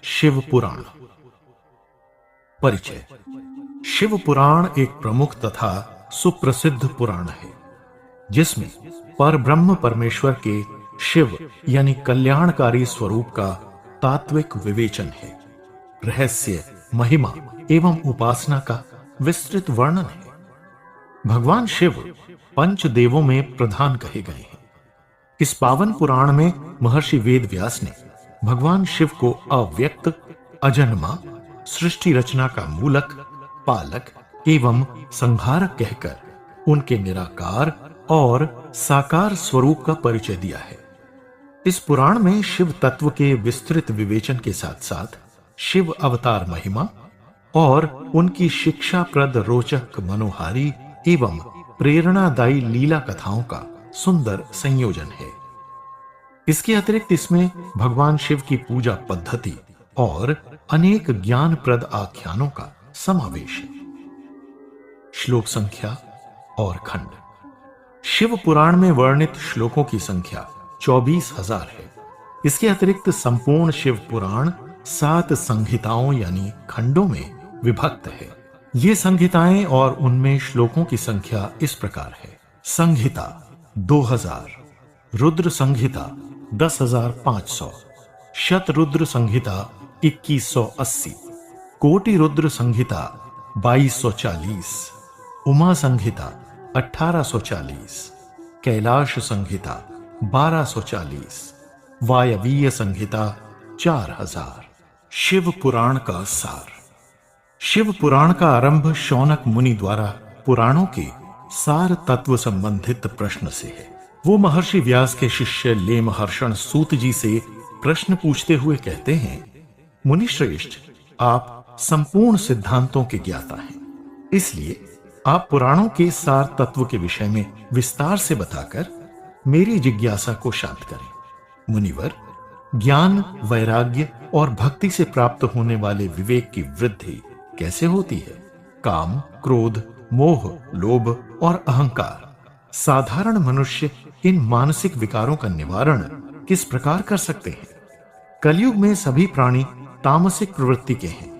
शिव पुराण। परिचय। शिव पुराण एक प्रमुख तथा सुप्रसिद्ध पुराण है जिसमें परब्रह्म परमेश्वर के शिव यानी कल्याणकारी स्वरूप का तात्विक विवेचन है, रहस्य, महिमा एवं उपासना का विस्तृत वर्णन है। भगवान शिव पंच देवों में प्रधान कहे गए हैं। इस पावन पुराण में महर्षि वेद व्यास ने भगवान शिव को अव्यक्त, अजन्मा, सृष्टि रचना का मूलक, पालक एवं संहारक कहकर उनके निराकार और साकार स्वरूप का परिचय दिया है। इस पुराण में शिव तत्व के विस्तृत विवेचन के साथ साथ शिव अवतार महिमा और उनकी शिक्षाप्रद, रोचक, मनोहारी एवं प्रेरणादायी लीला कथाओं का सुंदर संयोजन है। इसके अतिरिक्त इसमें भगवान शिव की पूजा पद्धति और अनेक ज्ञानप्रद आख्यानों का समावेश है। श्लोक संख्या और खंड। शिव पुराण में वर्णित श्लोकों की संख्या 24,000 है। इसके अतिरिक्त संपूर्ण शिव पुराण 7 संहिताओं यानी खंडों में विभक्त है। ये संहिताएं और उनमें श्लोकों की संख्या इस प्रकार है। संहिता 2000, रुद्र संहिता 10,500, शतरुद्र संहिता 2180, कोटि रुद्र संहिता 2240, उमा संहिता 1840, कैलाश संहिता 1240, वायवीय संहिता 4000। शिव पुराण का सार। शिव पुराण का आरंभ शौनक मुनि द्वारा पुराणों के सार तत्व संबंधित प्रश्न से है। वो महर्षि व्यास के शिष्य लेमहर्षण सूत जी से प्रश्न पूछते हुए कहते हैं, मुनि श्रेष्ठ, आप संपूर्ण सिद्धांतों के ज्ञाता हैं, इसलिए आप पुराणों के सार तत्व के विषय में विस्तार से बताकर मेरी जिज्ञासा को शांत करें। मुनिवर, ज्ञान, वैराग्य और भक्ति से प्राप्त होने वाले विवेक की वृद्धि कैसे होती है? काम, क्रोध, मोह, लोभ और अहंकार, साधारण मनुष्य इन मानसिक विकारों का निवारण किस प्रकार कर सकते हैं? कलयुग में सभी प्राणी तामसिक प्रवृत्ति के हैं,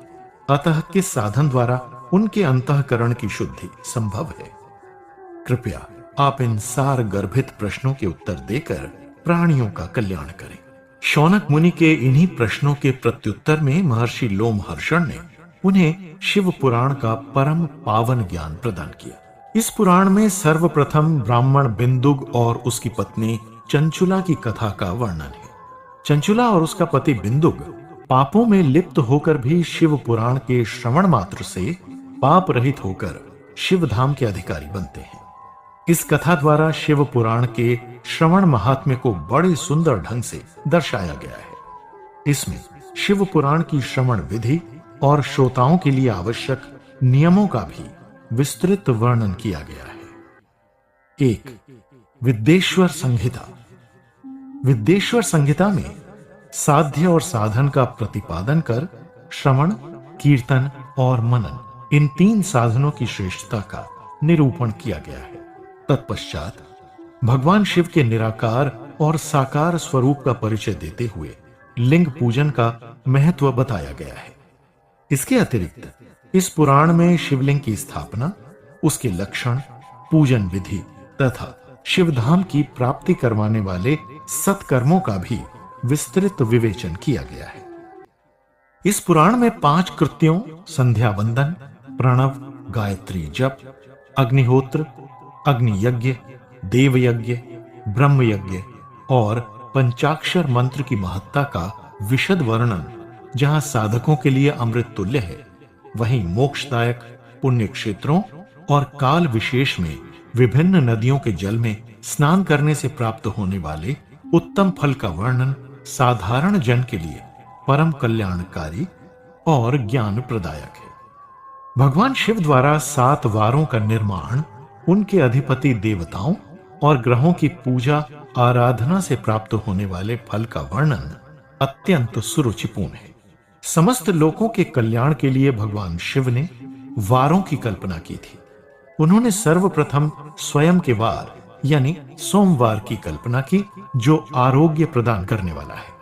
अतः किस साधन द्वारा उनके अंतःकरण की शुद्धि संभव है? कृपया आप इन सार गर्भित प्रश्नों के उत्तर देकर प्राणियों का कल्याण करें। शौनक मुनि के इन्हीं प्रश्नों के प्रत्युत्तर में महर्षि लोमहर्षण ने उन्हें शिव पुराण का परम पावन ज्ञान प्रदान किया। इस पुराण में सर्वप्रथम ब्राह्मण बिंदुग और उसकी पत्नी चंचुला की कथा का वर्णन है। चंचुला और उसका पति बिंदुग पापों में लिप्त होकर भी शिव पुराण के श्रवण मात्र से पाप रहित होकर शिव धाम के अधिकारी बनते हैं। इस कथा द्वारा शिव पुराण के श्रवण महात्म्य को बड़े सुंदर ढंग से दर्शाया गया है। इसमें शिव पुराण की श्रवण विधि और श्रोताओं के लिए आवश्यक नियमों का भी विस्तृत वर्णन किया गया है। 1. विद्येश्वर संहिता। विद्येश्वर संहिता में साध्य और साधन का प्रतिपादन कर श्रवण, कीर्तन और मनन, इन 3 साधनों की श्रेष्ठता का निरूपण किया गया है। तत्पश्चात भगवान शिव के निराकार और साकार स्वरूप का परिचय देते हुए लिंग पूजन का महत्व बताया गया है। इसके अतिरिक्त इस पुराण में शिवलिंग की स्थापना, उसके लक्षण, पूजन विधि तथा शिवधाम की प्राप्ति करवाने वाले सत्कर्मों का भी विस्तृत विवेचन किया गया है। इस पुराण में 5 कृत्यों संध्या वंदन, प्रणव, गायत्री जप, अग्निहोत्र, अग्नि यज्ञ, देव यज्ञ, ब्रह्म यज्ञ और पंचाक्षर मंत्र की महत्ता का विशद वर्णन जहां साधकों के लिए अमृत तुल्य है, वहीं मोक्षदायक पुण्य क्षेत्रों और काल विशेष में विभिन्न नदियों के जल में स्नान करने से प्राप्त होने वाले उत्तम फल का वर्णन साधारण जन के लिए परम कल्याणकारी और ज्ञान प्रदायक है। भगवान शिव द्वारा 7 वारों का निर्माण, उनके अधिपति देवताओं और ग्रहों की पूजा आराधना से प्राप्त होने वाले फल का वर्णन अत्यंत सुरुचिपूर्ण है। समस्त लोगों के कल्याण के लिए भगवान शिव ने वारों की कल्पना की थी। उन्होंने सर्वप्रथम स्वयं के वार यानी सोमवार की कल्पना की, जो आरोग्य प्रदान करने वाला है।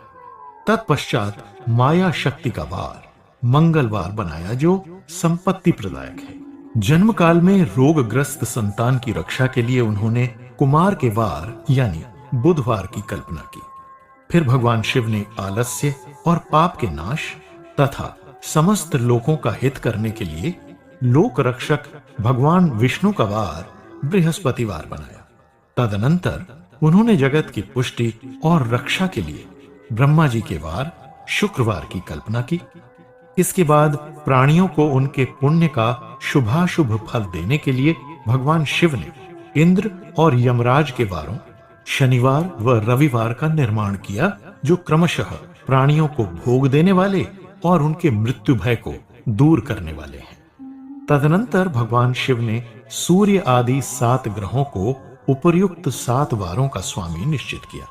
तत्पश्चात माया शक्ति का वार मंगलवार बनाया, जो संपत्ति प्रदायक है। जन्म काल में रोगग्रस्त संतान की रक्षा के लिए उन्होंने कुमार के वार यानी बुधवार की कल्पना की। फिर भगवान शिव ने आलस्य और पाप के नाश तथा समस्त लोगों का हित करने के लिए लोक रक्षक भगवान विष्णु का वार बृहस्पतिवार बनाया। तदनंतर उन्होंने जगत की पुष्टि और रक्षा के लिए ब्रह्मा जी के वार शुक्रवार की कल्पना की। इसके बाद प्राणियों को उनके पुण्य का शुभाशुभ फल देने के लिए भगवान शिव ने इंद्र और यमराज के वारों शनिवार व रविवार का निर्माण किया, जो क्रमशः प्राणियों को भोग देने वाले और उनके मृत्यु भय को दूर करने वाले हैं। तदनंतर भगवान शिव ने सूर्य आदि 7 ग्रहों को उपर्युक्त 7 वारों का स्वामी निश्चित किया।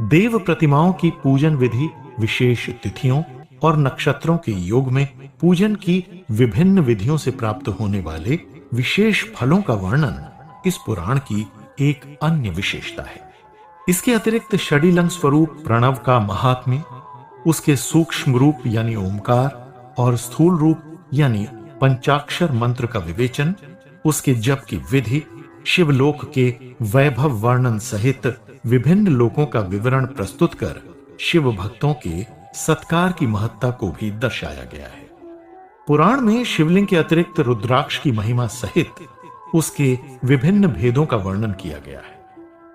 देव प्रतिमाओं की पूजन विधि विशेष तिथियों और नक्षत्रों के योग में पूजन की विभिन्न विधियों से प्राप्त होने वाले विशेष फलों का वर्णन इस पुराण की एक अन्य विशेषता है। इसके अतिरिक्त षडीलंग स्वरूप प्रणव का महात्म्य, उसके सूक्ष्म रूप यानी ओमकार और स्थूल रूप यानी पंचाक्षर मंत्र का विवेचन, उसके जप की विधि, शिवलोक के वैभव वर्णन सहित विभिन्न लोकों का विवरण प्रस्तुत कर शिव भक्तों के सत्कार की महत्ता को भी दर्शाया गया है। पुराण में शिवलिंग के अतिरिक्त रुद्राक्ष की महिमा सहित उसके विभिन्न भेदों का वर्णन किया गया है।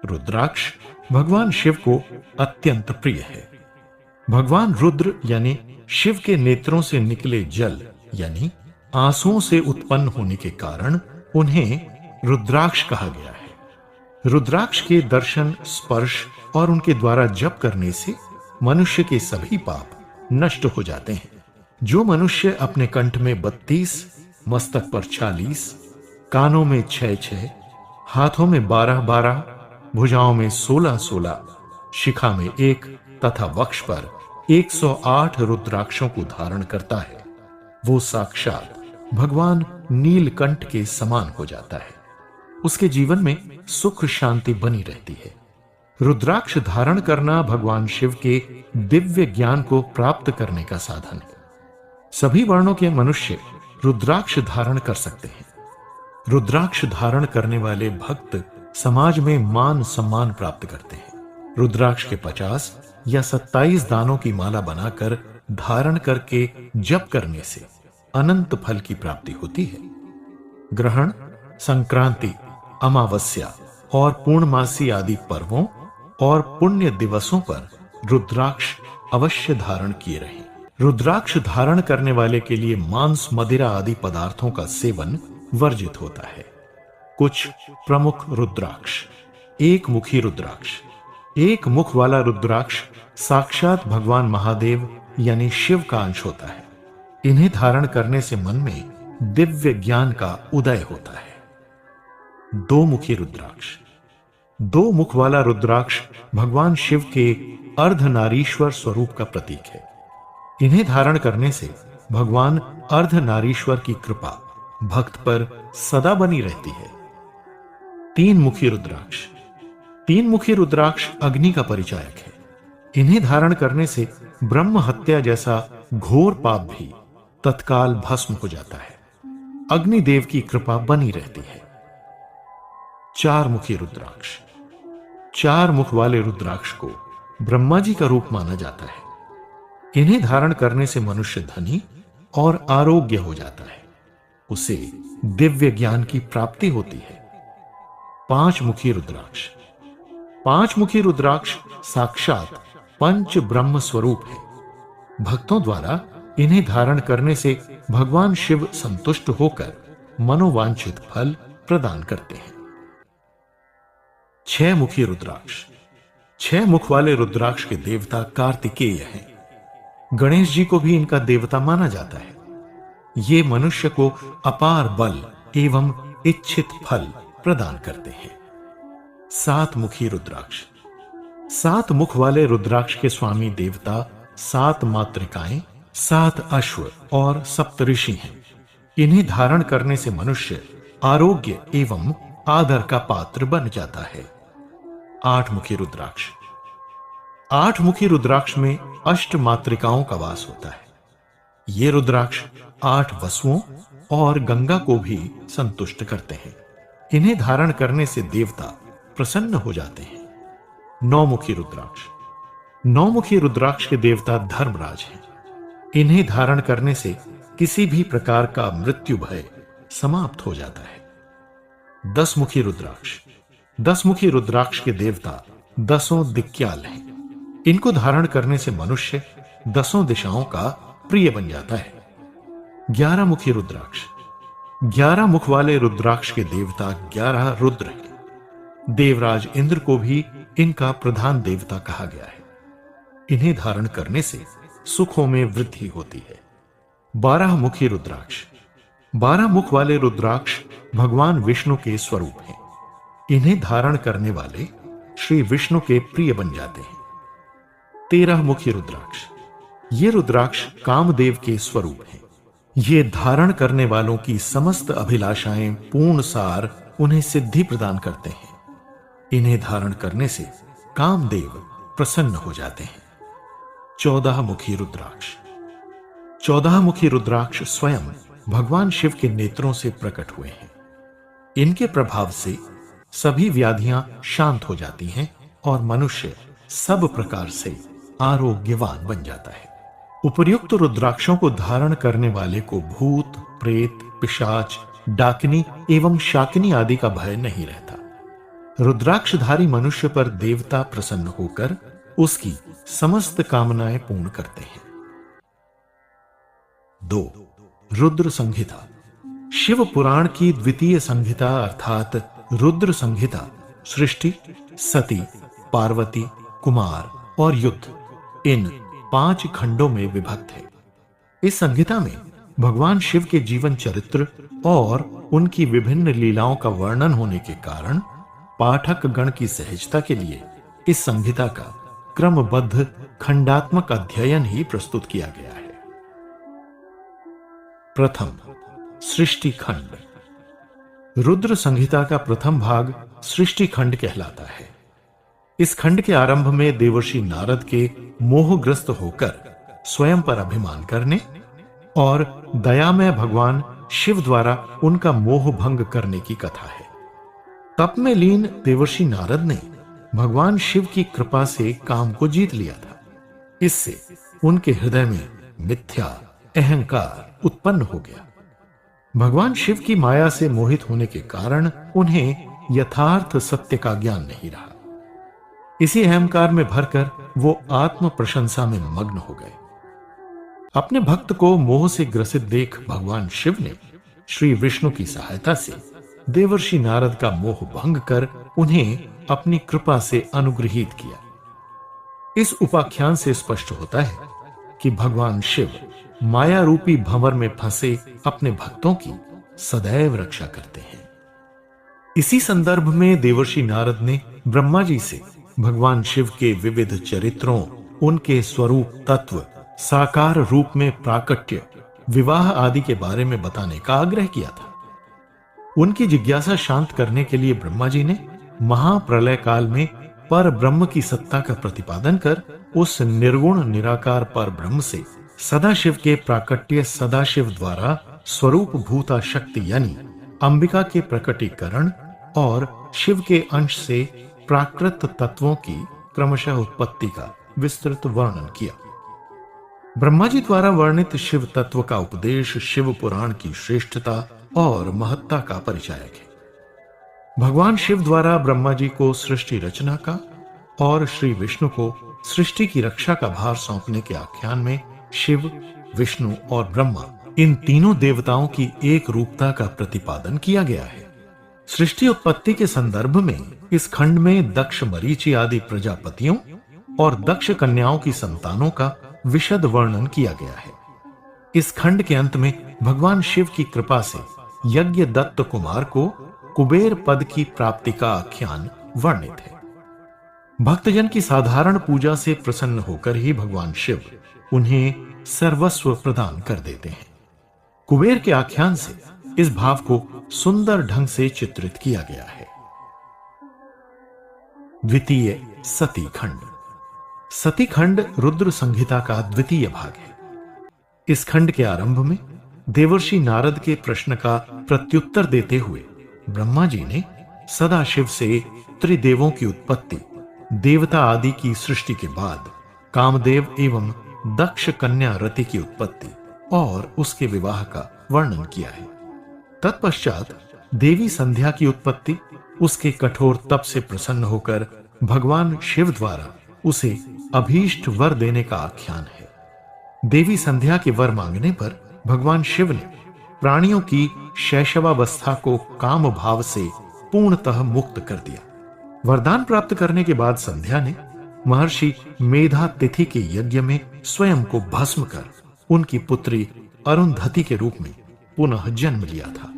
रुद्राक्ष भगवान शिव को अत्यंत प्रिय है। भगवान रुद्र यानी शिव के नेत्रों से निकले जल यानी आंसुओं से उत्पन्न होने के कारण उन्हें रुद्राक्ष कहा गया है। रुद्राक्ष के दर्शन, स्पर्श और उनके द्वारा जप करने से मनुष्य के सभी पाप नष्ट हो जाते हैं। जो मनुष्य अपने कंठ में 32, मस्तक पर 40, कानों में 6-6, हाथों में 12-12, भुजाओं में 16-16, शिखा में 1 तथा वक्ष पर 108 रुद्राक्षों को धारण करता है, वो साक्षात भगवान नीलकंठ के समान हो जाता है। उसके जीवन में सुख शांति बनी रहती है। रुद्राक्ष धारण करना भगवान शिव के दिव्य ज्ञान को प्राप्त करने का साधन है। सभी वर्णों के मनुष्य रुद्राक्ष धारण कर सकते हैं। रुद्राक्ष धारण करने वाले भक्त समाज में मान सम्मान प्राप्त करते हैं। रुद्राक्ष के 50 या 27 दानों की माला बनाकर धारण करके जप करने से अनंत फल की प्राप्ति होती है। ग्रहण, संक्रांति, अमावस्या और पूर्णमासी आदि पर्वों और पुण्य दिवसों पर रुद्राक्ष अवश्य धारण किए रहें। रुद्राक्ष धारण करने वाले के लिए मांस, मदिरा आदि पदार्थों का सेवन वर्जित होता है। कुछ प्रमुख रुद्राक्ष। एक मुखी रुद्राक्ष। एक मुख वाला रुद्राक्ष साक्षात भगवान महादेव यानी शिव का अंश होता है। इन्हें धारण करने से मन में दिव्य ज्ञान का उदय होता है। दो मुखी रुद्राक्ष। दो मुख वाला रुद्राक्ष भगवान शिव के अर्धनारीश्वर स्वरूप का प्रतीक है। इन्हें धारण करने से भगवान अर्धनारीश्वर की कृपा भक्त पर सदा बनी रहती है। तीन मुखी रुद्राक्ष। तीन मुखी रुद्राक्ष अग्नि का परिचायक है। इन्हें धारण करने से ब्रह्म हत्या जैसा घोर पाप भी तत्काल भस्म हो जाता है। अग्निदेव की कृपा बनी रहती है। चार मुखी रुद्राक्ष। चार मुख वाले रुद्राक्ष को ब्रह्मा जी का रूप माना जाता है। इन्हें धारण करने से मनुष्य धनी और आरोग्य हो जाता है। उसे दिव्य ज्ञान की प्राप्ति होती है। पांच मुखी रुद्राक्ष। पांच मुखी रुद्राक्ष साक्षात पंच ब्रह्म स्वरूप है। भक्तों द्वारा इन्हें धारण करने से भगवान शिव संतुष्ट होकर मनोवांछित फल प्रदान करते हैं। छह मुखी रुद्राक्ष। छह मुख वाले रुद्राक्ष के देवता कार्तिकेय हैं। गणेश जी को भी इनका देवता माना जाता है। ये मनुष्य को अपार बल एवं इच्छित फल प्रदान करते हैं। सात मुखी रुद्राक्ष। सात मुख वाले रुद्राक्ष के स्वामी देवता सात मातृकाएं, सात अश्व और सप्तऋषि हैं। इन्हें धारण करने से मनुष्य आरोग्य एवं आदर का पात्र बन जाता है। आठ मुखी रुद्राक्ष। आठ मुखी रुद्राक्ष में अष्ट मातृकाओं का वास होता है। ये रुद्राक्ष आठ वसुओं और गंगा को भी संतुष्ट करते हैं। इन्हें धारण करने से देवता प्रसन्न हो जाते हैं। नौमुखी रुद्राक्ष। नौमुखी रुद्राक्ष के देवता धर्मराज हैं। इन्हें धारण करने से किसी भी प्रकार का मृत्यु भय समाप्त हो जाता है। दसमुखी रुद्राक्ष। दसमुखी रुद्राक्ष के देवता दसों दिक्याल हैं। इनको धारण करने से मनुष्य दसों दिशाओं का प्रिय बन जाता है। 11 मुखी रुद्राक्ष। 11 मुख वाले रुद्राक्ष के देवता 11 रुद्र हैं। देवराज इंद्र को भी इनका प्रधान देवता कहा गया है। इन्हें धारण करने से सुखों में वृद्धि होती है। 12 मुखी रुद्राक्ष। 12 मुख वाले रुद्राक्ष भगवान विष्णु के स्वरूप हैं। इन्हें धारण करने वाले श्री विष्णु के प्रिय बन जाते हैं। 13 मुखी रुद्राक्ष। ये रुद्राक्ष कामदेव के स्वरूप हैं। ये धारण करने वालों की समस्त अभिलाषाएं पूर्ण सार उन्हें सिद्धि प्रदान करते हैं। इन्हें धारण करने से कामदेव प्रसन्न हो जाते हैं। 14 मुखी रुद्राक्ष। 14 मुखी रुद्राक्ष स्वयं भगवान शिव के नेत्रों से प्रकट हुए हैं। इनके प्रभाव से सभी व्याधियां शांत हो जाती हैं और मनुष्य सब प्रकार से आरोग्यवान बन जाता है। उपर्युक्त रुद्राक्षों को धारण करने वाले को भूत, प्रेत, पिशाच, डाकिनी एवं शाकिनी आदि का भय नहीं रहता। रुद्राक्षधारी मनुष्य पर देवता प्रसन्न होकर उसकी समस्त कामनाएं पूर्ण करते हैं। 2. रुद्र संहिता। शिव पुराण की द्वितीय संहिता अर्थात रुद्र संहिता सृष्टि, सती, पार्वती, कुमार और युद्ध इन 5 खंडों में विभक्त है। इस संहिता में भगवान शिव के जीवन चरित्र और उनकी विभिन्न लीलाओं का वर्णन होने के कारण पाठक गण की सहजता के लिए इस संहिता का क्रमबद्ध खंडात्मक अध्ययन ही प्रस्तुत किया गया है। प्रथम, सृष्टि खंड। रुद्र संहिता का प्रथम भाग सृष्टि खंड कहलाता है। इस खंड के आरंभ में देवर्षि नारद के मोहग्रस्त होकर स्वयं पर अभिमान करने और दयामय भगवान शिव द्वारा उनका मोह भंग करने की कथा है। तप में लीन देवर्षि नारद ने भगवान शिव की कृपा से काम को जीत लिया था। इससे उनके हृदय में मिथ्या अहंकार उत्पन्न हो गया। भगवान शिव की माया से मोहित होने के कारण उन्हें यथार्थ सत्य का ज्ञान नहीं रहा। इसी अहंकार में भरकर वो आत्म प्रशंसा में मग्न हो गए। अपने भक्त को मोह से ग्रसित देख भगवान शिव ने श्री विष्णु की सहायता से देवर्षि नारद का मोह भंग कर उन्हें अपनी कृपा से अनुग्रहित किया। इस उपाख्यान से स्पष्ट होता है कि भगवान शिव माया रूपी भंवर में फंसे अपने भक्तों की सदैव रक्षा करते हैं। इसी संदर्भ में देवर्षि नारद ने ब्रह्मा जी से भगवान शिव के विविध चरित्रों, उनके स्वरूप तत्व, साकार रूप में प्राकट्य, विवाह आदि के बारे में बताने का आग्रह किया था। उनकी जिज्ञासा शांत करने के लिए ब्रह्मा जी ने महाप्रलय काल में पर ब्रह्म की सत्ता का प्रतिपादन कर उस निर्गुण निराकार पर ब्रह्म से सदाशिव के प्राकट्य सदाशिव द्वारा स्वरूप भूता शक्ति यानी अंबिका के प्रकटीकरण और शिव के अंश से प्राकृत तत्वों की क्रमशः उत्पत्ति का विस्तृत वर्णन किया। ब्रह्मा जी द्वारा वर्णित शिव तत्व का उपदेश शिव पुराण की श्रेष्ठता और महत्ता का परिचायक है। भगवान शिव द्वारा ब्रह्मा जी को सृष्टि रचना का और श्री विष्णु को सृष्टि की रक्षा का भार सौंपने के आख्यान में शिव, विष्णु और ब्रह्मा इन तीनों देवताओं की एक रूपता का प्रतिपादन किया गया है। सृष्टि उत्पत्ति के संदर्भ में इस खंड में दक्ष मरीचि आदि प्रजापतियों और दक्ष कन्याओं की संतानों का विशद वर्णन किया गया है। इस खंड के अंत में भगवान शिव की कृपा से यज्ञ दत्त कुमार को कुबेर पद की प्राप्ति का आख्यान वर्णित है। भक्तजन की साधारण पूजा से प्रसन्न होकर ही भगवान शिव उन्हें सर्वस्व प्रदान कर देते हैं। कुबेर के आख्यान से इस भाव को सुंदर ढंग से चित्रित किया गया है। द्वितीय सती खंड। सती खंड रुद्र संहिता का द्वितीय भाग है। इस खंड के आरंभ में देवर्षि नारद के प्रश्न का प्रत्युत्तर देते हुए ब्रह्मा जी ने सदाशिव से त्रिदेवों की उत्पत्ति, देवता आदि की सृष्टि के बाद कामदेव एवं दक्ष कन्या रति की उत्पत्ति और उसके विवाह का वर्णन किया है। तत्पश्चात देवी संध्या की उत्पत्ति, उसके कठोर तप से प्रसन्न होकर भगवान शिव द्वारा उसे अभीष्ट वर देने का आख्यान है। देवी संध्या के वर मांगने पर भगवान शिव ने प्राणियों की शैशवावस्था को काम भाव से पूर्णतः मुक्त कर दिया। वरदान प्राप्त करने के बाद संध्या ने महर्षि मेधा तिथि के यज्ञ में स्वयं को भस्म कर उनकी पुत्री अरुंधति के रूप में पुनः जन्म लिया था।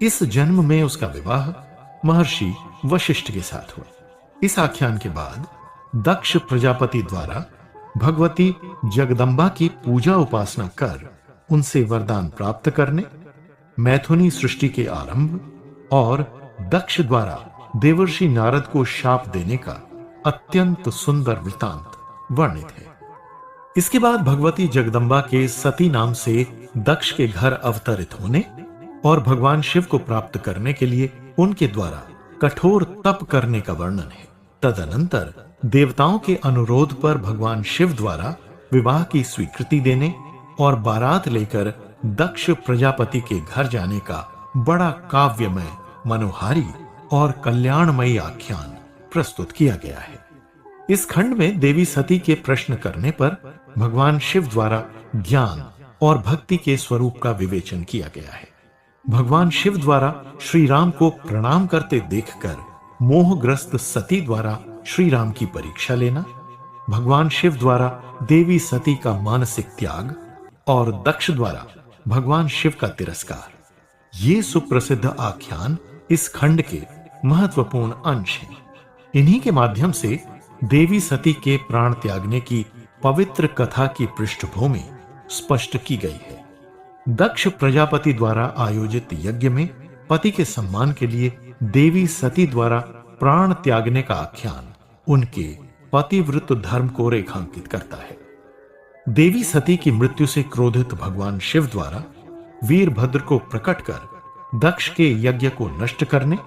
इस जन्म में उसका विवाह महर्षि वशिष्ठ के साथ हुआ। इस आख्यान के बाद दक्ष प्रजापति द्वारा भगवती जगदम्बा की पूजा उपासना कर उनसे वरदान प्राप्त करने, मैथुनी सृष्टि के आरंभ और दक्ष द्वारा देवर्षि नारद को शाप देने का अत्यंत सुंदर वृतांत वर्णित है। इसके बाद भगवती जगदम्बा के सती नाम से दक्ष के घर अवतरित होने और भगवान शिव को प्राप्त करने के लिए उनके द्वारा कठोर तप करने का वर्णन है। तदनंतर देवताओं के अनुरोध पर भगवान शिव द्वारा विवाह की स्वीकृति देने और बारात लेकर दक्ष प्रजापति के घर जाने का बड़ा काव्यमय, मनोहारी और कल्याणमयी आख्यान प्रस्तुत किया गया है। इस खंड में देवी सती के प्रश्न करने पर भगवान शिव द्वारा ज्ञान और भक्ति के स्वरूप का विवेचन किया गया है। भगवान शिव द्वारा श्री राम को प्रणाम करते देखकर मोहग्रस्त सती द्वारा श्री राम की परीक्षा लेना, भगवान शिव द्वारा देवी सती का मानसिक त्याग और दक्ष द्वारा भगवान शिव का तिरस्कार, ये सुप्रसिद्ध आख्यान इस खंड के महत्वपूर्ण अंश हैं। इन्हीं के माध्यम से देवी सती के प्राण त्यागने की पवित्र कथा की पृष्ठभूमि स्पष्ट की गई है। दक्ष प्रजापति द्वारा आयोजित यज्ञ में पति के सम्मान के लिए देवी सती द्वारा प्राण त्यागने का आख्यान उनके पतिव्रत धर्म को रेखांकित करता है। देवी सती की मृत्यु से क्रोधित भगवान शिव द्वारा वीरभद्र को प्रकट कर दक्ष के यज्ञ को नष्ट करने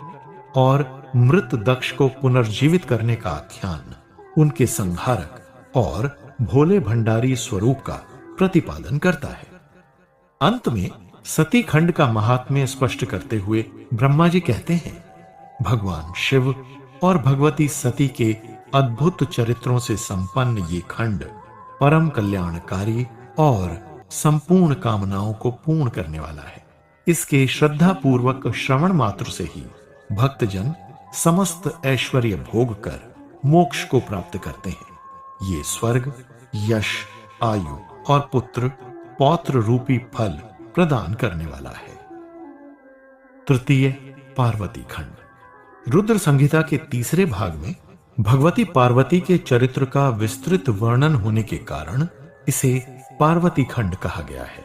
और मृत दक्ष को पुनर्जीवित करने का आख्यान उनके संहारक और भोले भंडारी स्वरूप का प्रतिपादन करता है। अंत में सती खंड का महात्म्य स्पष्ट करते हुए ब्रह्मा जी कहते हैं, भगवान शिव और भगवती सती के अद्भुत चरित्रों से संपन्न ये खंड परम कल्याणकारी और संपूर्ण कामनाओं को पूर्ण करने वाला है। इसके श्रद्धा पूर्वक श्रवण मात्र से ही भक्तजन समस्त ऐश्वर्य भोग कर मोक्ष को प्राप्त करते हैं। ये स्वर्ग, यश, आयु और पुत्र पौत्र रूपी फल प्रदान करने वाला है। तृतीय पार्वती खंड। रुद्र संहिता के तीसरे भाग में भगवती पार्वती के चरित्र का विस्तृत वर्णन होने के कारण इसे पार्वती खंड कहा गया है।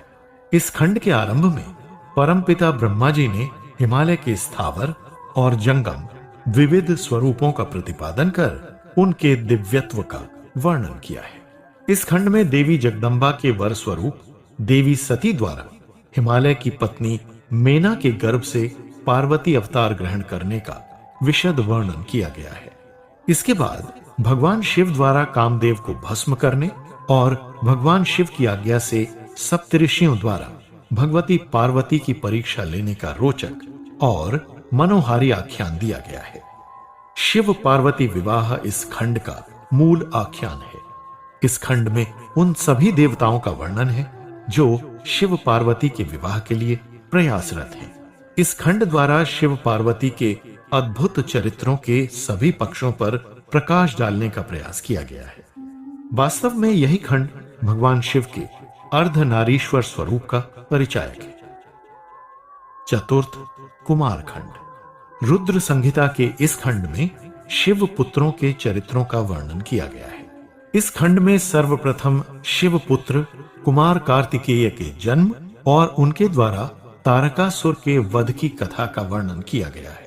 इस खंड के आरंभ में परमपिता ब्रह्मा जी ने हिमालय के स्थावर और जंगम विविध स्वरूपों का प्रतिपादन कर उनके दिव्यत्व का वर्णन किया है। इस खंड में देवी जगदम्बा के वर स्वरूप देवी सती द्वारा हिमालय की पत्नी मेना के गर्भ से पार्वती अवतार ग्रहण करने का विशद वर्णन किया गया है। इसके बाद भगवान शिव द्वारा कामदेव को भस्म करने और भगवान शिव की आज्ञा से सप्तऋषियों द्वारा भगवती पार्वती की परीक्षा लेने का रोचक और मनोहारी आख्यान दिया गया है। शिव पार्वती विवाह इस खंड का मूल आख्यान है। इस खंड में उन सभी देवताओं का वर्णन है जो शिव पार्वती के विवाह के लिए प्रयासरत हैं। इस खंड द्वारा शिव पार्वती के अद्भुत चरित्रों के सभी पक्षों पर प्रकाश डालने का प्रयास किया गया है। वास्तव में यही खंड भगवान शिव के अर्धनारीश्वर स्वरूप का परिचायक है। चतुर्थ कुमार खंड। रुद्र संहिता के इस खंड में शिव पुत्रों के चरित्रों का वर्णन किया गया है। इस खंड में सर्वप्रथम शिव पुत्र कुमार कार्तिकेय के जन्म और उनके द्वारा तारकासुर के वध की कथा का वर्णन किया गया है।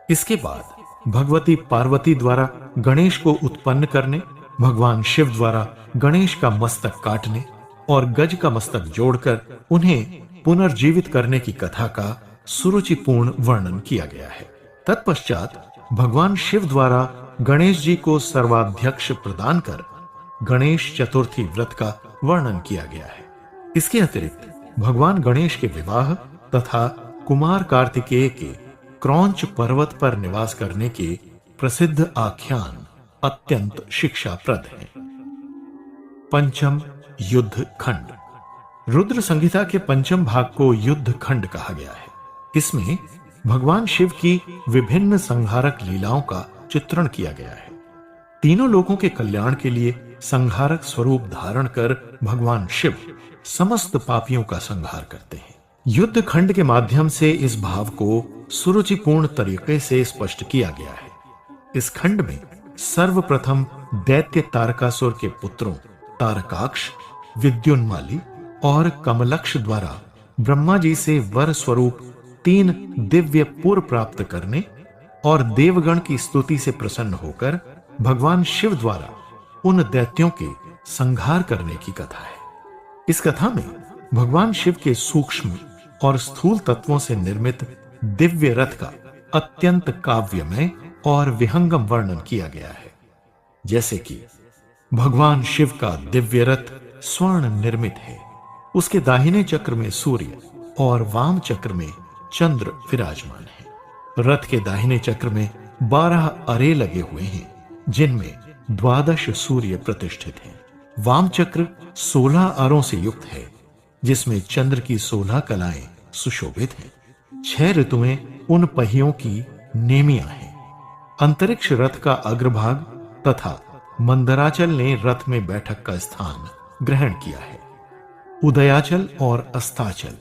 इसके बाद भगवती पार्वती द्वारा गणेश को उत्पन्न करने भगवान शिव द्वारा गणेश का मस्तक काटने और गज का मस्तक जोड़कर उन्हें पुनर्जीवित करने की कथा का सुरुचिपूर्ण वर्णन किया गया है। तत्पश्चात भगवान शिव द्वारा गणेश जी को सर्वाध्यक्ष प्रदान कर गणेश चतुर्थी व्रत का वर्णन किया गया है। इसके अतिरिक्त भगवान गणेश के विवाह तथा कुमार कार्तिकेय के क्रौंच पर्वत पर निवास करने के प्रसिद्ध आख्यान अत्यंत शिक्षाप्रद हैं। पंचम युद्ध खंड। रुद्र संहिता के पंचम भाग को युद्ध खंड कहा गया है। इसमें भगवान शिव की विभिन्न संहारक लीलाओं का चित्रण किया गया है। तीनों लोगों के कल्याण के लिए संहारक स्वरूप धारण कर भगवान शिव समस्त पापियों का संहार करते हैं। युद्ध खंड के माध्यम से इस भाव को सुरुचिपूर्ण तरीके से स्पष्ट किया गया है। इस खंड में सर्वप्रथम दैत्य तारकासुर के पुत्रों तारकाक्ष, विद्युन्माली और कमलक्ष द्वारा ब्रह्मा जी से वर स्वरूप 3 दिव्य पुर प्राप्त करने और देवगण की स्तुति से प्रसन्न होकर भगवान शिव द्वारा उन दैत्यों के संहार करने की कथा है। इस कथा में भगवान शिव के सूक्ष्म और स्थूल तत्वों से निर्मित दिव्य रथ का अत्यंत काव्यमय और विहंगम वर्णन किया गया है। जैसे कि भगवान शिव का दिव्य रथ स्वर्ण निर्मित है, उसके दाहिने चक्र में सूर्य और वाम चक्र में चंद्र विराजमान है। रथ के दाहिने चक्र में 12 अरे लगे हुए हैं, जिनमें 12 सूर्य प्रतिष्ठित हैं। वाम चक्र 16 अरों से युक्त है, जिसमें चंद्र की 16 कलाएं सुशोभित हैं। 6 ऋतुएं उन पहियों की नेमियां हैं। अंतरिक्ष रथ का अग्रभाग तथा मंदराचल ने रथ में बैठक का स्थान ग्रहण किया है। उदयाचल और अस्ताचल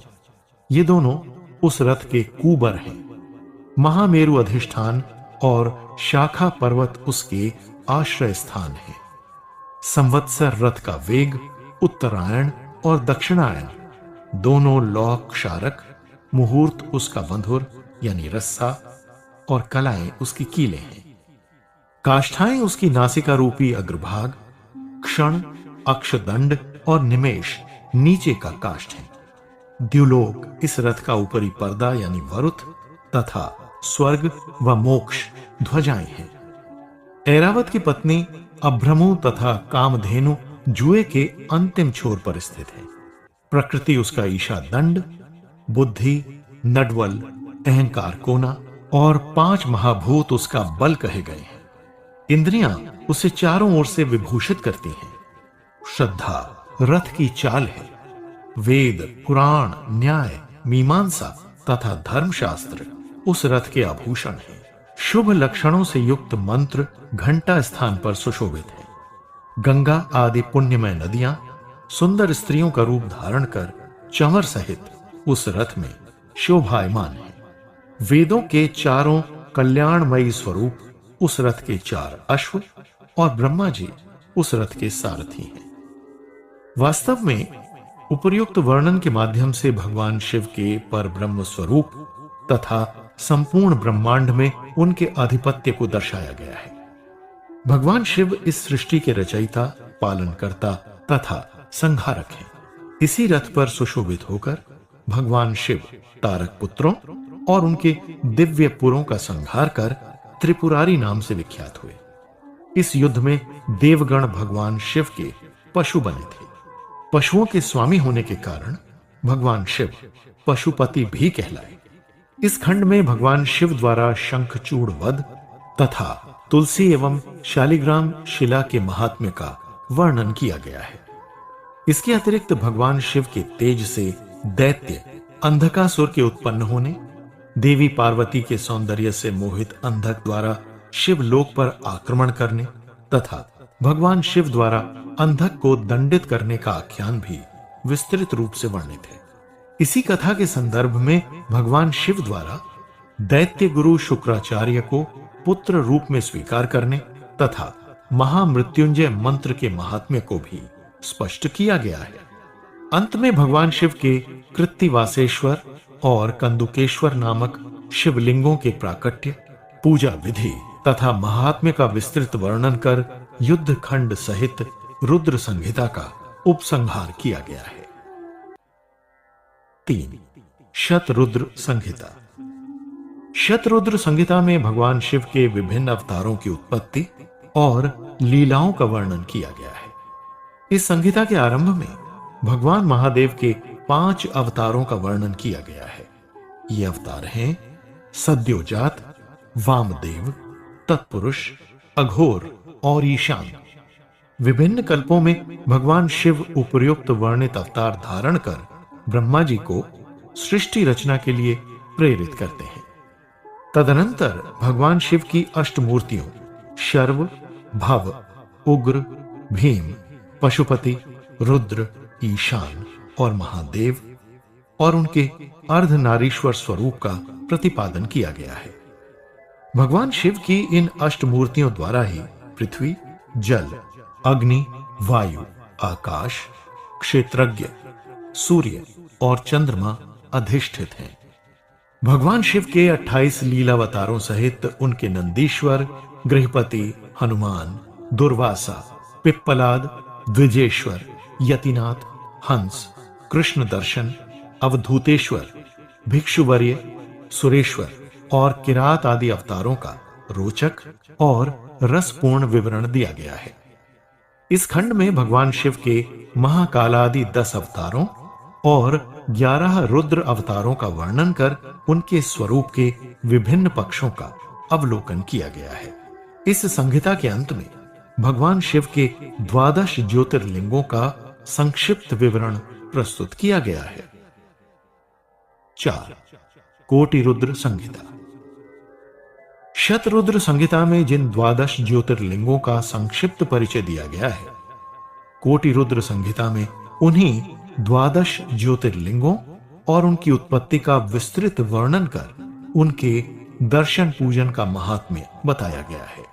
ये दोनों उस रथ के कुबर हैं। महामेरु अधिष्ठान और शाखा पर्वत उसके आश्रय स्थान है। संवत्सर रथ का वेग, उत्तरायण और दक्षिणायन दोनों लौह क्षारक, मुहूर्त उसका बंधुर यानी रस्सा और कलाएं उसकी कीलें हैं। काष्ठाएं उसकी नासिका रूपी अग्रभाग, क्षण, अक्षदंड और निमेष नीचे का काष्ठ है। द्युलोक इस रथ का ऊपरी पर्दा यानी वरुथ तथा स्वर्ग व मोक्ष ध्वजाएं हैं। ऐरावत की पत्नी अभ्रमु तथा कामधेनु जुए के अंतिम छोर पर स्थित है। प्रकृति उसका ईशा दंड, बुद्धि, नडवल, अहंकार कोना और 5 महाभूत उसका बल कहे गए हैं। इंद्रियां उसे चारों ओर से विभूषित करती हैं। श्रद्धा रथ की चाल है। वेद, पुराण, न्याय, मीमांसा तथा धर्मशास्त्र उस रथ के आभूषण हैं। शुभ लक्षणों से युक्त मंत्र घंटा स्थान पर सुशोभित है। गंगा आदि पुण्यमय नदियां सुंदर स्त्रियों का रूप धारण कर चंवर सहित उस रथ में शोभायमान है। वेदों के चारों कल्याणमयी स्वरूप उस रथ के 4 अश्व और ब्रह्मा जी उस रथ के सारथी हैं। वास्तव में उपर्युक्त वर्णन के माध्यम से भगवान शिव के पर ब्रह्म स्वरूप तथा संपूर्ण ब्रह्मांड में उनके आधिपत्य को दर्शाया गया है। भगवान शिव इस सृष्टि के रचयिता, पालनकर्ता तथा संहारक हैं। इसी रथ पर सुशोभित होकर भगवान शिव तारक पुत्रों और उनके दिव्य पुरों का संहार कर त्रिपुरारी नाम से विख्यात हुए। इस युद्ध में देवगण भगवान शिव के पशु बने थे। पशुओं के स्वामी होने के कारण भगवान शिव पशुपति भी कहलाए। इस खंड में भगवान शिव द्वारा शंखचूड़ वध तथा तुलसी एवं शालिग्राम शिला के महात्म्य का वर्णन किया गया है। इसके अतिरिक्त भगवान शिव के तेज से दैत्य अंधकासुर के उत्पन्न होने, देवी पार्वती के सौंदर्य से मोहित अंधक द्वारा शिवलोक पर आक्रमण करने तथा भगवान शिव द्वारा अंधक को दंडित करने का आख्यान भी विस्तृत रूप से वर्णित है। इसी कथा के संदर्भ में भगवान शिव द्वारा दैत्य गुरु शुक्राचार्य को पुत्र रूप में स्वीकार करने तथा महामृत्युंजय मंत्र के महात्म्य को भी स्पष्ट किया गया है। अंत में भगवान शिव के कृत्तिवासेश्वर और कंदुकेश्वर नामक शिवलिंगों के प्राकट्य, पूजा विधि तथा महात्म्य का विस्तृत वर्णन कर युद्ध खंड सहित रुद्र संहिता का उपसंहार किया गया है। 3. शतरुद्र संहिता। शतरुद्र संहिता में भगवान शिव के विभिन्न अवतारों की उत्पत्ति और लीलाओं का वर्णन किया गया है। इस संहिता के आरंभ में भगवान महादेव के 5 अवतारों का वर्णन किया गया है। ये अवतार हैं सद्योजात, वामदेव, तत्पुरुष, अघोर और ईशान। विभिन्न कल्पों में भगवान शिव उपर्युक्त वर्णित अवतार धारण कर ब्रह्मा जी को सृष्टि रचना के लिए प्रेरित करते हैं। तदनंतर भगवान शिव की अष्टमूर्तियों शर्व, भव, उग्र, भीम, पशुपति, रुद्र, ईशान और महादेव और उनके अर्धनारीश्वर स्वरूप का प्रतिपादन किया गया है। भगवान शिव की इन अष्टमूर्तियों द्वारा ही पृथ्वी, जल, अग्नि, वायु, आकाश, क्षेत्रज्ञ, सूर्य और चंद्रमा अधिष्ठित हैं। भगवान शिव के 28 लीलावतारों सहित उनके नंदीश्वर, गृहपति, हनुमान, दुर्वासा, पिप्पलाद, द्विजेश्वर, यतिनाथ, हंस, कृष्ण दर्शन, अवधूतेश्वर, भिक्षुवर्य, सुरेश्वर और किरात आदि अवतारों का रोचक और रसपूर्ण विवरण दिया गया है। इस खंड में भगवान शिव के महाकालादि 10 अवतारों और 11 रुद्र अवतारों का वर्णन कर उनके स्वरूप के विभिन्न पक्षों का अवलोकन किया गया है। इस संहिता के अंत में भगवान शिव के 12 ज्योतिर्लिंगों का संक्षिप्त विवरण प्रस्तुत किया गया है। 4. कोटि रुद्र संहिता। शतरुद्र संहिता में जिन 12 ज्योतिर्लिंगों का संक्षिप्त परिचय दिया गया है, कोटि रुद्र संहिता में उन्हीं 12 ज्योतिर्लिंगों और उनकी उत्पत्ति का विस्तृत वर्णन कर उनके दर्शन पूजन का महात्म्य बताया गया है।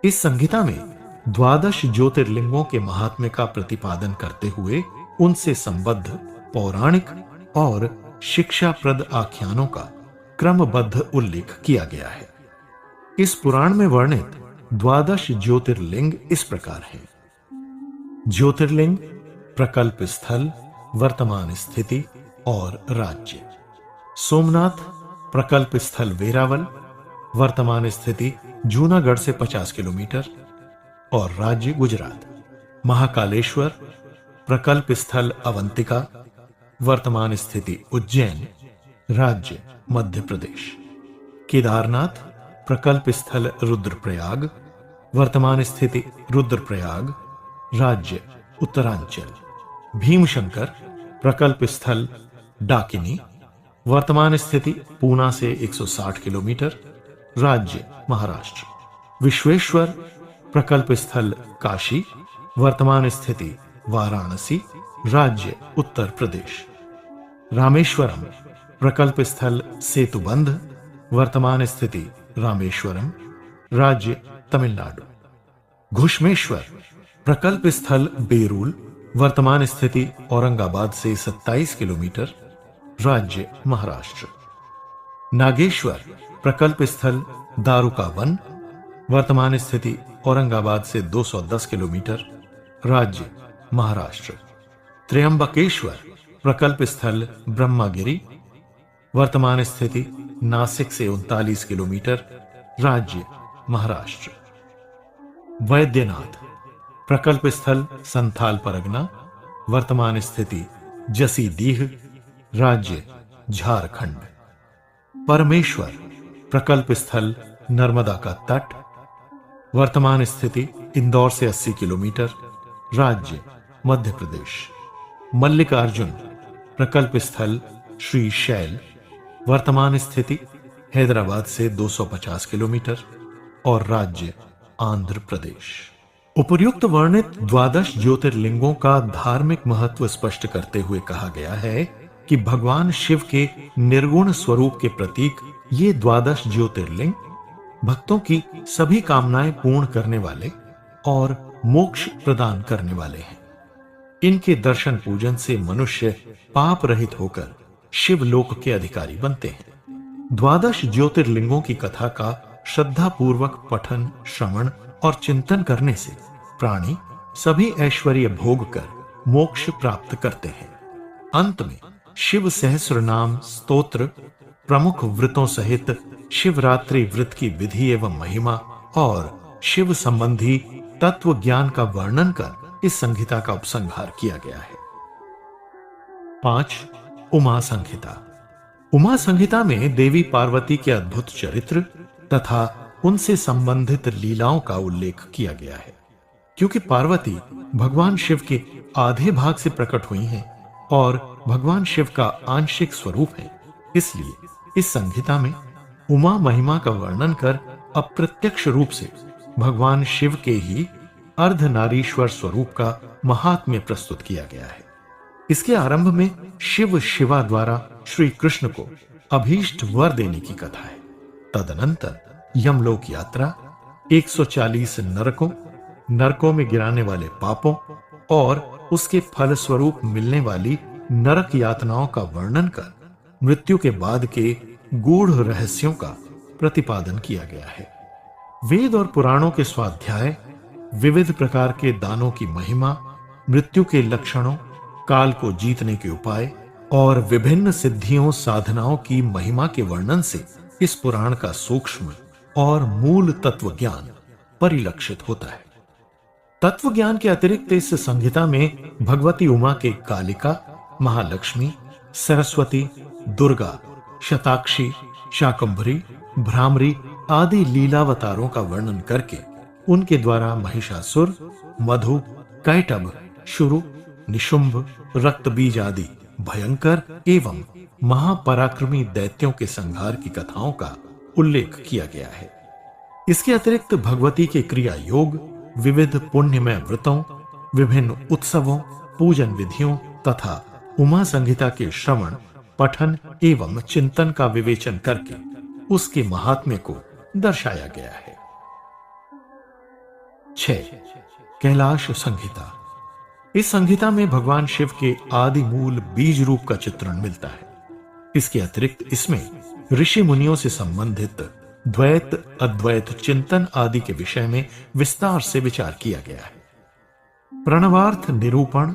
इस संहिता में 12 ज्योतिर्लिंगों के महात्म्य का प्रतिपादन करते हुए उनसे संबद्ध पौराणिक और शिक्षाप्रद आख्यानों का क्रमबद्ध उल्लेख किया गया है। इस पुराण में वर्णित 12 ज्योतिर्लिंग इस प्रकार हैं। ज्योतिर्लिंग, प्रकल्प स्थल, वर्तमान स्थिति और राज्य। सोमनाथ, प्रकल्प स्थल वेरावल, वर्तमान स्थिति जूनागढ़ से 50 किलोमीटर और राज्य गुजरात। महाकालेश्वर, प्रकल्प स्थल अवंतिका, वर्तमान स्थिति उज्जैन, राज्य मध्य प्रदेश। केदारनाथ, प्रकल्प स्थल रुद्रप्रयाग, वर्तमान स्थिति रुद्रप्रयाग, राज्य उत्तरांचल। भीमशंकर, प्रकल्प स्थल डाकिनी, वर्तमान स्थिति पूना से 160 किलोमीटर, राज्य महाराष्ट्र। विश्वेश्वर, प्रकल्प स्थल काशी, वर्तमान स्थिति वाराणसी, राज्य उत्तर प्रदेश। रामेश्वरम, प्रकल्प स्थल सेतुबंध, वर्तमान स्थिति रामेश्वरम, राज्य तमिलनाडु। घुश्मेश्वर, प्रकल्प स्थल बेरूल, वर्तमान स्थिति औरंगाबाद से 27 किलोमीटर, राज्य महाराष्ट्र। नागेश्वर, प्रकल्प स्थल दारुका वन, वर्तमान स्थिति औरंगाबाद से 210 किलोमीटर, राज्य महाराष्ट्र। त्र्यंबकेश्वर, प्रकल्प स्थल ब्रह्मगिरी, वर्तमान स्थिति नासिक से 39 किलोमीटर, राज्य महाराष्ट्र। वैद्यनाथ, प्रकल्प स्थल संथाल परगना, वर्तमान स्थिति जसीडीह, राज्य झारखंड। परमेश्वर, प्रकल्प स्थल नर्मदा का तट, वर्तमान स्थिति इंदौर से 80 किलोमीटर, राज्य मध्य प्रदेश। मल्लिकार्जुन, प्रकल्प स्थल श्री शैल, वर्तमान स्थिति हैदराबाद से 250 किलोमीटर और राज्य आंध्र प्रदेश। उपर्युक्त वर्णित 12 ज्योतिर्लिंगों का धार्मिक महत्व स्पष्ट करते हुए कहा गया है कि भगवान शिव के निर्गुण स्वरूप के प्रतीक ये 12 ज्योतिर्लिंग भक्तों की सभी कामनाएं पूर्ण करने वाले और मोक्ष प्रदान करने वाले हैं। इनके दर्शन पूजन से मनुष्य पाप रहित होकर शिवलोक के अधिकारी बनते हैं। 12 ज्योतिर्लिंगों की कथा का श्रद्धा पूर्वक पठन, श्रवण और चिंतन करने से प्राणी सभी ऐश्वर्य भोग कर मोक्ष प्राप्त करते हैं। अंत में शिव सहस्र नाम स्तोत्र प्रमुख व्रतों सहित शिवरात्रि व्रत की विधि एवं महिमा और शिव संबंधी तत्व ज्ञान का वर्णन कर इस संहिता का उपसंहार किया गया है। 5. उमा संहिता। उमा संहिता में देवी पार्वती के अद्भुत चरित्र तथा उनसे संबंधित लीलाओं का उल्लेख किया गया है। क्योंकि पार्वती भगवान शिव के आधे भाग से प्रकट हुई हैं और भगवान शिव का आंशिक स्वरूप है, इसलिए इस संहिता में उमा महिमा का वर्णन कर अप्रत्यक्ष रूप से भगवान शिव के ही अर्धनारीश्वर स्वरूप का महात्म्य प्रस्तुत किया गया है। इसके आरंभ में शिव शिवा द्वारा श्री कृष्ण को अभीष्ट वर देने की कथा है। तदनंतर यमलोक यात्रा, 140 नरकों में गिराने वाले पापों और उसके फलस्वरूप मिलने वाली नरक यातनाओं का वर्णन कर मृत्यु के बाद के गूढ़ रहस्यों का प्रतिपादन किया गया है। वेद और पुराणों के स्वाध्याय, विविध प्रकार के दानों की महिमा, मृत्यु के लक्षणों, काल को जीतने के उपाय और विभिन्न सिद्धियों साधनाओं की महिमा के वर्णन से इस पुराण का सूक्ष्म और मूल तत्व ज्ञान परिलक्षित होता है। तत्व ज्ञान के अतिरिक्त इस संहिता में भगवती उमा के कालिका, महालक्ष्मी, सरस्वती, दुर्गा, शताक्षी, शाकंभरी, भ्रामरी आदि लीलावतारों का वर्णन करके उनके द्वारा महिषासुर, मधु, कैटभ, शुरु, निशुंभ, रक्तबीज आदि भयंकर एवं महापराक्रमी दैत्यों के संहार की कथाओं का उल्लेख किया गया है। इसके अतिरिक्त भगवती के क्रिया योग, विविध पुण्यमय व्रतों, विभिन्न उत्सवों, पूजन विधियों तथा उमा संहिता के श्रवण, पठन एवं चिंतन का विवेचन करके उसके महात्म्य को दर्शाया गया है। 6. कैलाश संहिता। इस संहिता में भगवान शिव के आदि मूल बीज रूप का चित्रण मिलता है। इसके अतिरिक्त इसमें ऋषि मुनियों से संबंधित द्वैत अद्वैत चिंतन आदि के विषय में विस्तार से विचार किया गया है। प्रणवार्थ निरूपण,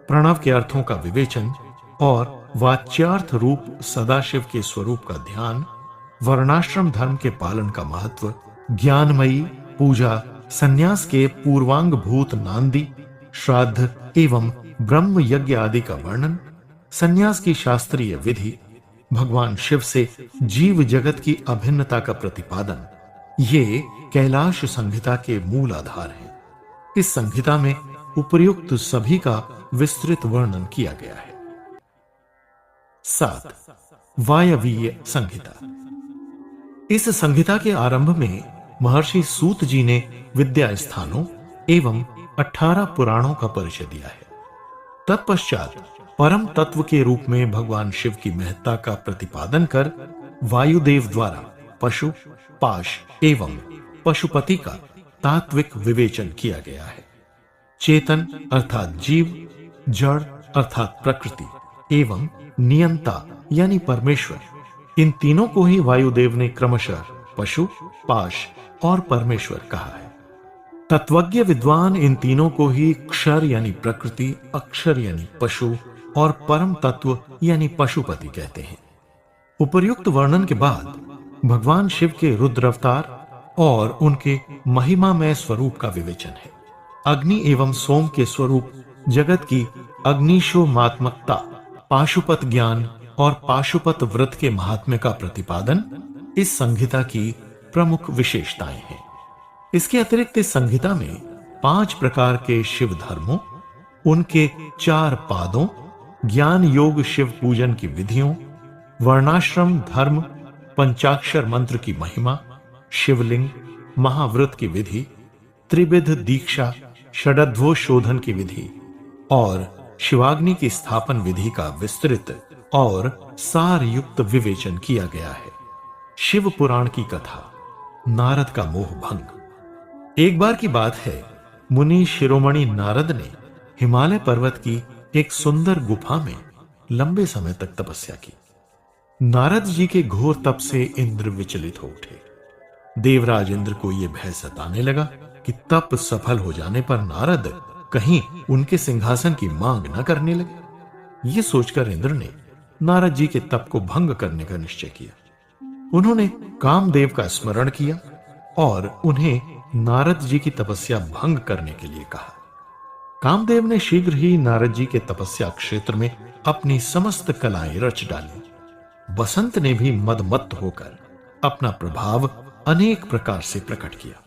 प्रणव के अर्थों का विवेचन और वाच्यार्थ रूप सदाशिव के स्वरूप का ध्यान, वर्णाश्रम धर्म के पालन का महत्व, ज्ञानमयी पूजा, संन्यास के पूर्वांग भूत नांदी, श्राद्ध एवं ब्रह्म यज्ञ आदि का वर्णन, संन्यास की शास्त्रीय विधि, भगवान शिव से जीव जगत की अभिन्नता का प्रतिपादन, ये कैलाश संहिता के मूल आधार हैं। इस संहिता में उपर्युक्त सभी का विस्तृत वर्णन किया गया है। 7. वायवीय संहिता। इस संहिता के आरंभ में महर्षि सूत जी ने विद्या स्थानों एवं 18 पुराणों का परिचय दिया है। तत्पश्चात परम तत्व के रूप में भगवान शिव की महत्ता का प्रतिपादन कर वायुदेव द्वारा पशु, पाश एवं पशुपति का तात्विक विवेचन किया गया है। चेतन अर्थात जीव, जड़ अर्थात प्रकृति एवं नियंता यानी परमेश्वर, इन तीनों को ही वायुदेव ने क्रमशः पशु, पाश और परमेश्वर कहा है। तत्वज्ञ विद्वान इन तीनों को ही क्षर यानी प्रकृति, अक्षर यानी पशु और परम तत्व यानी पशुपति कहते हैं। उपर्युक्त वर्णन के बाद भगवान शिव के रुद्र अवतार और उनके महिमामय स्वरूप का विवेचन है। अग्नि एवं सोम के स्वरूप, जगत की अग्निशोमात्मकता, पाशुपत ज्ञान और पाशुपत व्रत के महात्म्य का प्रतिपादन इस संहिता की प्रमुख विशेषताएं हैं। इसके अतिरिक्त इस संहिता में 5 प्रकार के शिव धर्मों, उनके 4 पादों, ज्ञान योग शिव पूजन की विधियों, वर्णाश्रम धर्म, पंचाक्षर मंत्र की महिमा, शिवलिंग, महाव्रत की विधि, त्रिविध दीक्षा, षडध्वो शोधन की विधि और शिवाग्नि की स्थापन विधि का विस्तृत और सार युक्त विवेचन किया गया है। शिव पुराण की कथा, नारद का मोह भंग। एक बार की बात है, मुनि शिरोमणि नारद ने हिमालय पर्वत की एक सुंदर गुफा में लंबे समय तक तपस्या की। नारद जी के घोर तप से इंद्र विचलित हो उठे। देवराज इंद्र को यह भय सताने लगा कि तप सफल हो जाने पर नारद कहीं उनके सिंहासन की मांग न करने लगे। ये सोचकर इंद्र ने नारद जी के तप को भंग करने का निश्चय किया। उन्होंने कामदेव का स्मरण किया और उन्हें नारद जी की तपस्या भंग करने के लिए कहा। कामदेव ने शीघ्र ही नारद जी के तपस्या क्षेत्र में अपनी समस्त कलाएं रच डाली। बसंत ने भी मदमत्त होकर अपना प्रभाव अनेक प्रकार से प्रकट किया,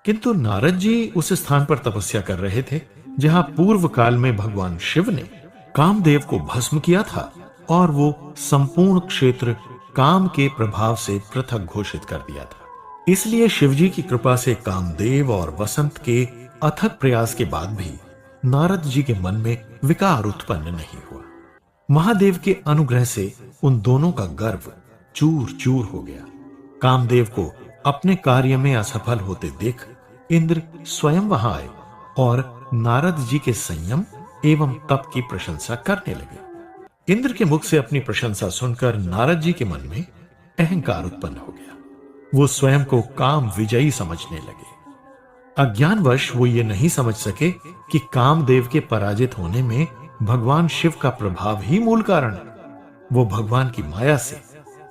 किंतु नारद जी उस स्थान पर तपस्या कर रहे थे जहां पूर्व काल में भगवान शिव ने कामदेव को भस्म किया था और वो संपूर्ण क्षेत्र काम के प्रभाव से पृथक घोषित कर दिया था। इसलिए शिवजी की कृपा से कामदेव और बसंत के अथक प्रयास के बाद भी नारद जी के मन में विकार उत्पन्न नहीं हुआ। महादेव के अनुग्रह से उन दोनों का गर्व चूर चूर हो गया। कामदेव को अपने कार्य में असफल होते देख इंद्र स्वयं वहां आए और नारद जी के संयम एवं तप की प्रशंसा करने लगे। इंद्र के मुख से अपनी प्रशंसा सुनकर नारद जी के मन में अहंकार उत्पन्न हो गया। वो स्वयं को काम विजयी समझने लगे। अज्ञानवश वो ये नहीं समझ सके कि कामदेव के पराजित होने में भगवान शिव का प्रभाव ही मूल कारण है। वो भगवान की माया से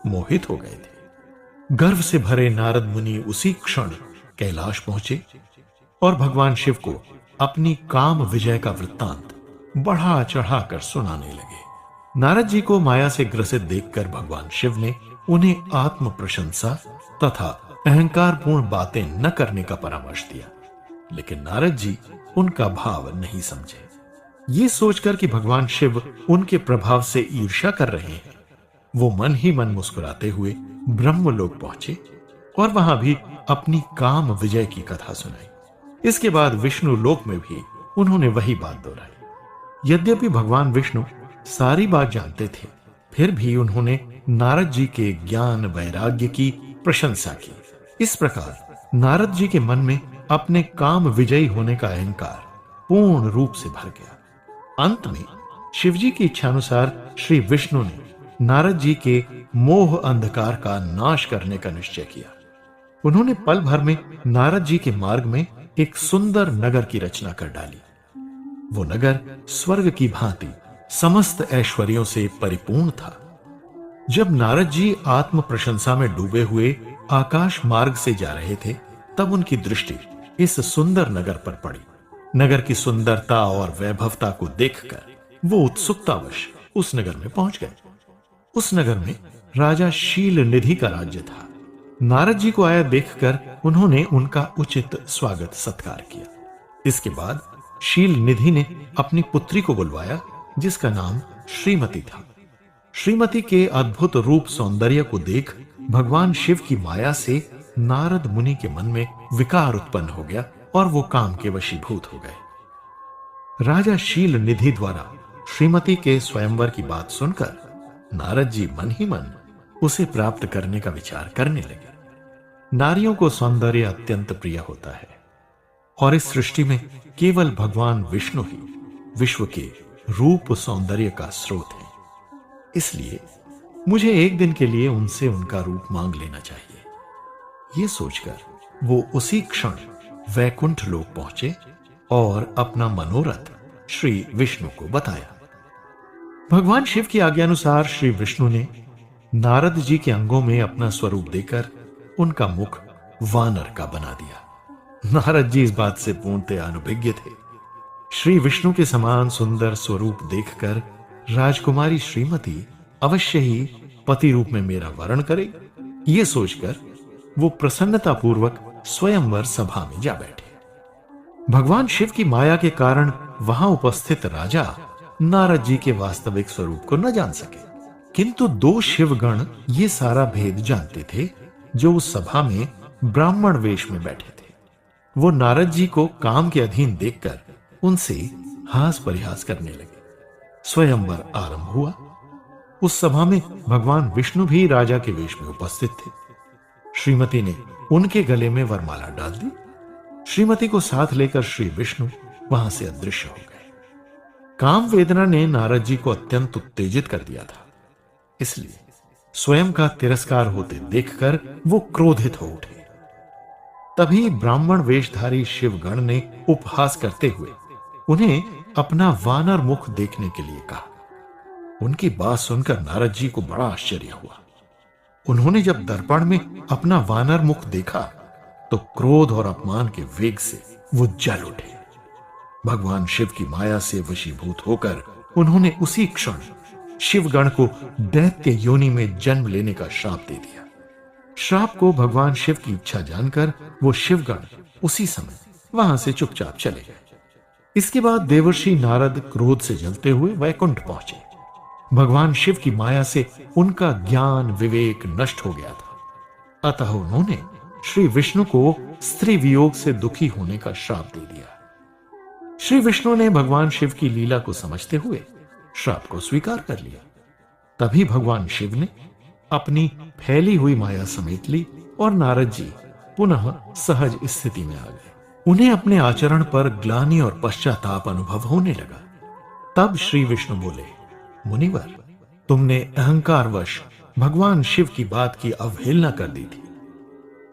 मोहित हो गए थे। गर्व से भरे नारद मुनि उसी क्षण कैलाश पहुंचे और भगवान शिव को अपनी काम विजय का वृत्तांत बढ़ा चढ़ाकर सुनाने लगे। नारद जी को माया से ग्रसित देखकर भगवान शिव ने उन्हें आत्म प्रशंसा तथा अहंकारपूर्ण बातें न करने का परामर्श दिया, लेकिन नारद जी उनका भाव नहीं समझे। ये सोचकर कि भगवान शिव उनके प्रभाव से ईर्ष्या कर रहे हैं, वो मन ही मन मुस्कुराते हुए ब्रह्मलोक पहुंचे और वहां भी अपनी काम विजय की कथा सुनाई। इसके बाद विष्णु लोक में भी उन्होंने वही बात दोहराई। यद्यपि भगवान विष्णु सारी बात जानते थे, फिर भी उन्होंने नारद जी के ज्ञान वैराग्य की प्रशंसा की। इस प्रकार नारद जी के मन में अपने काम विजयी होने का अहंकार पूर्ण रूप से भर गया। अंत में शिवजी की इच्छानुसार श्री विष्णु ने नारद जी के मोह अंधकार का नाश करने का निश्चय किया। उन्होंने पल भर में नारद जी के मार्ग में एक सुंदर नगर की रचना कर डाली। वो नगर स्वर्ग की भांति समस्त ऐश्वर्यों से परिपूर्ण था। जब नारद जी आत्म प्रशंसा में डूबे हुए आकाश मार्ग से जा रहे थे, तब उनकी दृष्टि इस सुंदर नगर पर पड़ी। नगर की सुंदरता और वैभवता को देखकर वो उत्सुकतावश उस नगर में पहुंच गए। उस नगर में राजा शील निधि का राज्य था। नारद जी को आया देखकर उन्होंने उनका उचित स्वागत सत्कार किया। इसके बाद शील निधि ने अपनी पुत्री को बुलवाया, जिसका नाम श्रीमती था। श्रीमती के अद्भुत रूप सौंदर्य को देख भगवान शिव की माया से नारद मुनि के मन में विकार उत्पन्न हो गया और वो काम के वशीभूत हो गए। राजा शील निधि द्वारा श्रीमती के स्वयंवर की बात सुनकर नारद जी मन ही मन उसे प्राप्त करने का विचार करने लगे। नारियों को सौंदर्य अत्यंत प्रिय होता है और इस सृष्टि में केवल भगवान विष्णु ही विश्व के रूप सौंदर्य का स्रोत है। इसलिए मुझे एक दिन के लिए उनसे उनका रूप मांग लेना चाहिए। ये सोचकर वो उसी क्षण वैकुंठ लोक पहुंचे और अपना मनोरथ श्री विष्णु को बताया। भगवान शिव की आज्ञानुसार श्री विष्णु ने नारद जी के अंगों में अपना स्वरूप देकर उनका मुख वानर का बना दिया। नारद जी इस बात से पूर्णतः अनभिज्ञ थे। श्री विष्णु के समान सुंदर स्वरूप देखकर राजकुमारी श्रीमती अवश्य ही पति रूप में मेरा वरण करेगी। ये सोचकर वो प्रसन्नता पूर्वक स्वयंवर सभा में जा बैठे। भगवान शिव की माया के कारण वहां उपस्थित राजा नारद जी के वास्तविक स्वरूप को न जान सके, किंतु दो शिवगण ये सारा भेद जानते थे जो उस सभा में ब्राह्मण वेश में बैठे थे। वो नारद जी को काम के अधीन देखकर उनसे हास परिहास करने लगे। स्वयंवर आरंभ हुआ। उस सभा में भगवान विष्णु भी राजा के वेश में उपस्थित थे। श्रीमती ने उनके गले में वरमाला डाल दी। श्रीमती को साथ लेकर श्री विष्णु वहां से अदृश्य हो गए। काम वेदना ने नारद जी को अत्यंत उत्तेजित कर दिया था, इसलिए स्वयं का तिरस्कार होते देखकर वो क्रोधित हो उठे। तभी ब्राह्मण वेशधारी शिवगण ने उपहास करते हुए उन्हें अपना वानर मुख देखने के लिए कहा। उनकी बात सुनकर नारद जी को बड़ा आश्चर्य हुआ। उन्होंने जब दर्पण में अपना वानर मुख देखा तो क्रोध और अपमान के वेग से वो जल उठे। भगवान शिव की माया से वशीभूत होकर उन्होंने उसी क्षण शिवगण को दैत्य योनि में जन्म लेने का श्राप दे दिया। श्राप को भगवान शिव की इच्छा जानकर वो शिवगण उसी समय वहां से चुपचाप चले गए। इसके बाद देवर्षि नारद क्रोध से जलते हुए वैकुंठ पहुंचे। भगवान शिव की माया से उनका ज्ञान विवेक नष्ट हो गया था, अतः उन्होंने श्री विष्णु को स्त्री वियोग से दुखी होने का श्राप दे दिया। श्री विष्णु ने भगवान शिव की लीला को समझते हुए श्राप को स्वीकार कर लिया। तभी भगवान शिव ने अपनी फैली हुई माया समेट ली और नारद जी पुनः सहज स्थिति में आ गए। उन्हें अपने आचरण पर ग्लानि और पश्चाताप अनुभव होने लगा। तब श्री विष्णु बोले, मुनिवर, तुमने अहंकारवश भगवान शिव की बात की अवहेलना कर दी थी।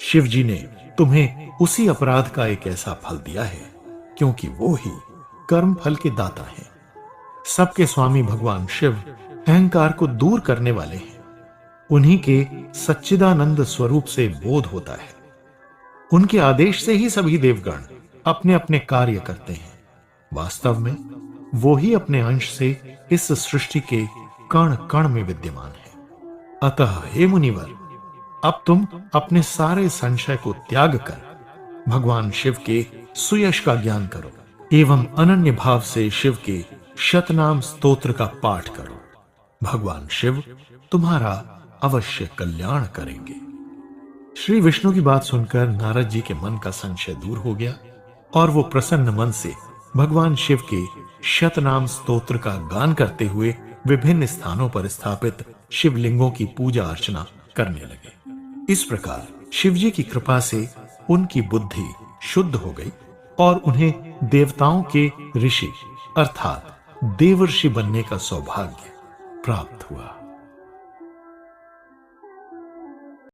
शिव जी ने तुम्हें उसी अपराध का एक ऐसा फल दिया है क्योंकि वो ही कर्म फल के दाता हैं। सबके स्वामी भगवान शिव अहंकार को दूर करने वाले हैं। उन्हीं के सच्चिदानंद स्वरूप से बोध होता है। उनके आदेश से ही सभी देवगण अपने अपने कार्य करते हैं। वास्तव में वो ही अपने अंश से इस सृष्टि के कण कण में विद्यमान है। अतः हे मुनिवर, अब तुम अपने सारे संशय को त्याग कर भगवान शिव के सुयश का ज्ञान करो एवं अनन्य भाव से शिव के शतनाम स्तोत्र का पाठ करो। भगवान शिव तुम्हारा अवश्य कल्याण करेंगे। श्री विष्णु की बात सुनकर नारद जी के मन का संशय दूर हो गया और वो प्रसन्न मन से भगवान शिव के शतनाम स्तोत्र का गान करते हुए विभिन्न स्थानों पर स्थापित शिवलिंगों की पूजा अर्चना करने लगे। इस प्रकार शिव जी की कृपा से उनकी बुद्धि शुद्ध हो गई और उन्हें देवताओं के ऋषि अर्थात देवर्षि बनने का सौभाग्य प्राप्त हुआ।